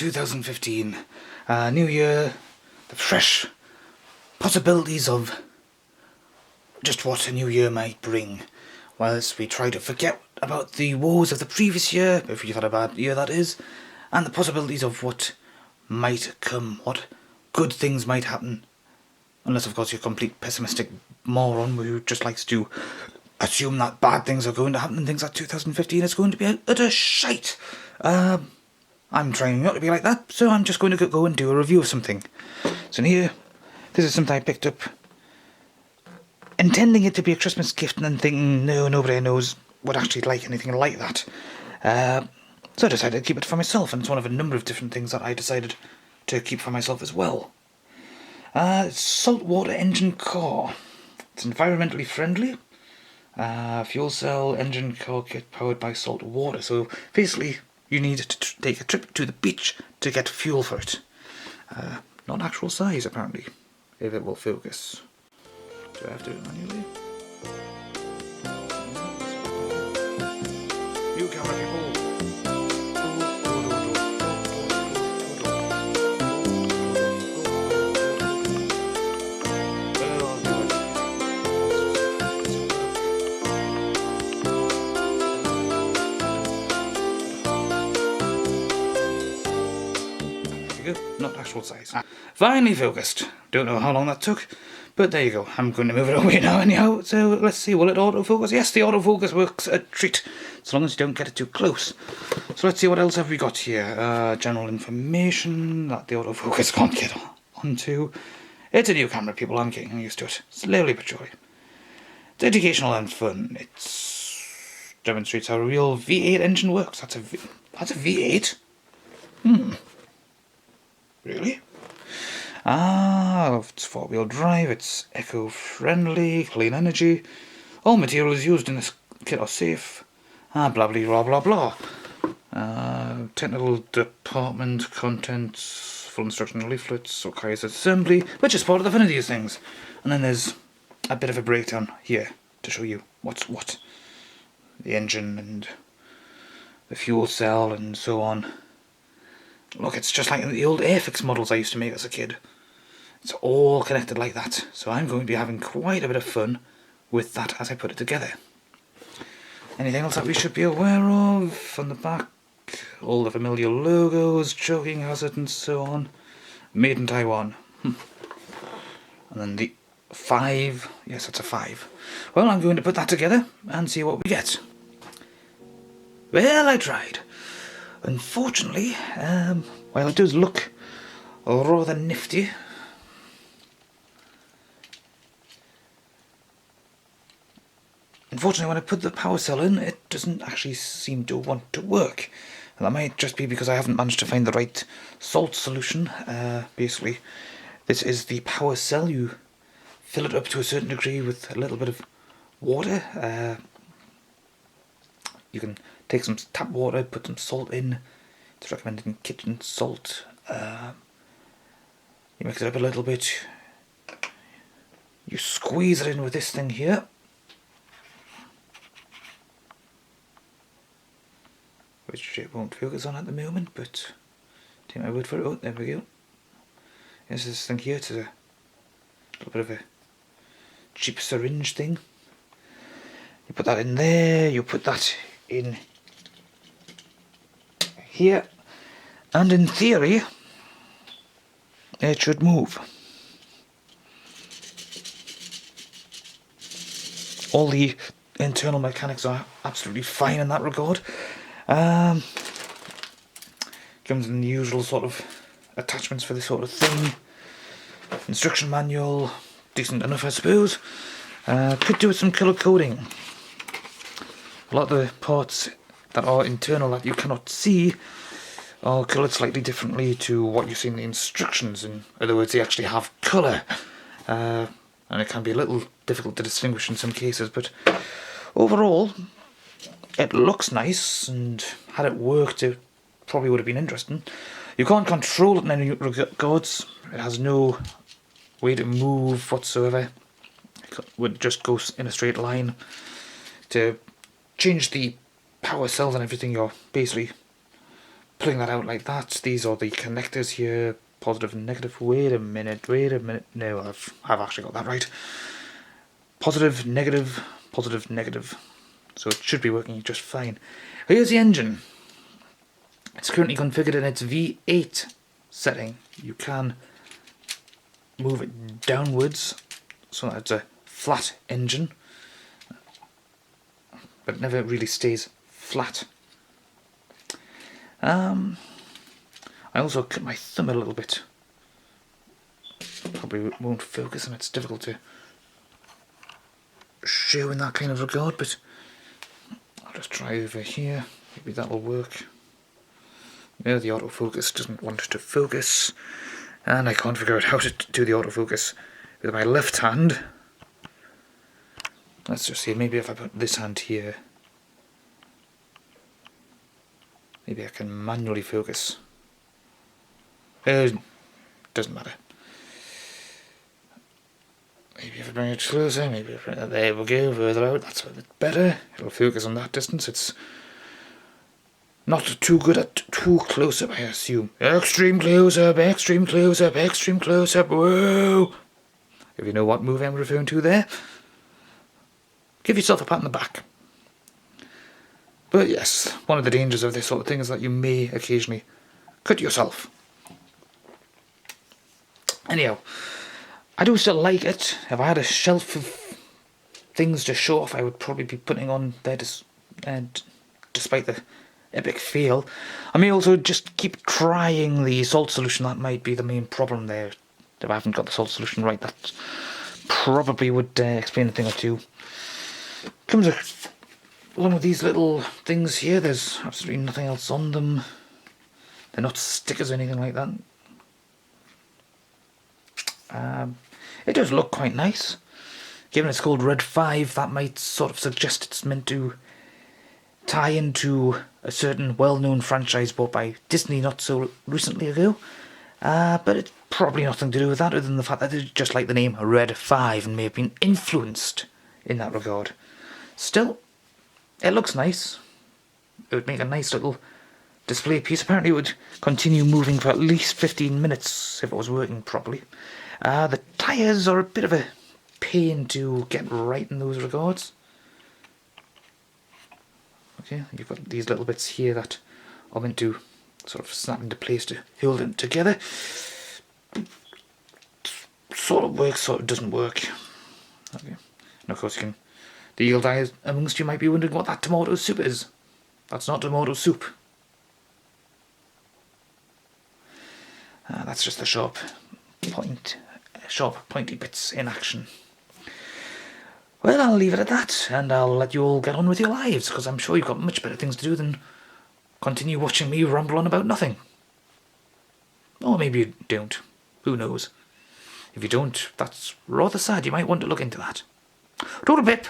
2015, new year, the fresh possibilities of just what a new year might bring, whilst we try to forget about the woes of the previous year, if you've had a bad year that is, and the possibilities of what might come, what good things might happen, unless of course you're a complete pessimistic moron who just likes to assume that bad things are going to happen and thinks that 2015 is going to be utter shite. I'm trying not to be like that, so I'm just going to go and do a review of something. So in here, this is something I picked up, intending it to be a Christmas gift and then thinking, no, nobody I knows would actually like anything like that. So I decided to keep it for myself, and it's one of a number of different things that I decided to keep for myself as well. It's saltwater engine car. It's environmentally friendly. Fuel cell engine car kit powered by salt water. So basically, you need to take a trip to the beach to get fuel for it. Not actual size, apparently, if it will focus. Do I have to do it manually? You camera people! Not actual size. Finally focused. Don't know how long that took, but there you go. I'm going to move it away now anyhow, so let's see, will it autofocus? Yes, the autofocus works a treat, as long as you don't get it too close. So let's see, what else have we got here? General information that the autofocus can't get onto. It's a new camera, people, I'm getting used to it. Slowly but surely. It's educational and fun. It demonstrates how a real V8 engine works. That's a V8? Really? It's four-wheel drive, it's eco-friendly, clean energy. All materials used in this kit are safe. Blah blah blah blah blah. Technical department contents, full instructional leaflets, requires assembly, which is part of the fun of these things. And then there's a bit of a breakdown here to show you what's what. The engine and the fuel cell and so on. Look, it's just like the old Airfix models I used to make as a kid. It's all connected like that. So I'm going to be having quite a bit of fun with that as I put it together. Anything else that we should be aware of? On the back, all the familiar logos, choking hazard and so on. Made in Taiwan. And then the 5. Yes, that's a 5. Well, I'm going to put that together and see what we get. Well, I tried. Unfortunately, while it does look rather nifty, unfortunately when I put the power cell in, it doesn't actually seem to want to work. And that might just be because I haven't managed to find the right salt solution. Basically, this is the power cell. You fill it up to a certain degree with a little bit of water. You can take some tap water, put some salt in. It's recommended in kitchen salt. You mix it up a little bit. You squeeze it in with this thing here. Which it won't focus on at the moment, but take my word for it. Oh, there we go. There's this thing here. It's a little bit of a cheap syringe thing. You put that in there, you put that in here, and in theory it should move. All the internal mechanics are absolutely fine in that regard. Comes in the usual sort of attachments for this sort of thing. Instruction manual, decent enough I suppose. Could do with some colour coding. A lot of the parts that are internal that you cannot see are coloured slightly differently to what you see in the instructions. In other words, they actually have colour. And it can be a little difficult to distinguish in some cases, but overall it looks nice, and had it worked it probably would have been interesting. You can't control it in any regards. It has no way to move whatsoever. It would just go in a straight line. To change the power cells and everything, you're basically pulling that out like that. These are the connectors here, positive and negative. Wait a minute. No, I've actually got that right. Positive, negative, positive, negative. So it should be working just fine. Here's the engine. It's currently configured in its V8 setting. You can move it downwards so that it's a flat engine, but it never really stays flat. I also cut my thumb a little bit. Probably won't focus, and it's difficult to show in that kind of regard, but I'll just try over here. Maybe that'll work. No, the autofocus doesn't want to focus, and I can't figure out how to do the autofocus with my left hand. Let's just see, maybe if I put this hand here, maybe I can manually focus. Doesn't matter. Maybe if I bring it closer, maybe if there we go, further out, that's a bit better. It'll focus on that distance. It's not too good at too close up, I assume. Extreme close up, extreme close up, extreme close up, whoa! If you know what movie I'm referring to there, give yourself a pat on the back. But yes, one of the dangers of this sort of thing is that you may occasionally cut yourself. Anyhow, I do still like it. If I had a shelf of things to show off, I would probably be putting on there despite the epic fail. I may also just keep trying the salt solution. That might be the main problem there. If I haven't got the salt solution right, that probably would explain a thing or two. Comes along with these little things here. There's absolutely nothing else on them. They're not stickers or anything like that. It does look quite nice. Given it's called Red 5, that might sort of suggest it's meant to tie into a certain well-known franchise bought by Disney not so recently ago. But it's probably nothing to do with that, other than the fact that it's just like the name Red 5 and may have been influenced in that regard. Still, it looks nice. It would make a nice little display piece. Apparently it would continue moving for at least 15 minutes if it was working properly. The tyres are a bit of a pain to get right in those regards. Okay, you've got these little bits here that are meant to sort of snap into place to hold it together. Sort of works, sort of doesn't work. Okay, and of course the eagle eyes amongst you might be wondering what that tomato soup is. That's not tomato soup. That's just the sharp pointy bits in action. Well, I'll leave it at that, and I'll let you all get on with your lives, because I'm sure you've got much better things to do than continue watching me ramble on about nothing. Or maybe you don't. Who knows? If you don't, that's rather sad. You might want to look into that. Toodle pip!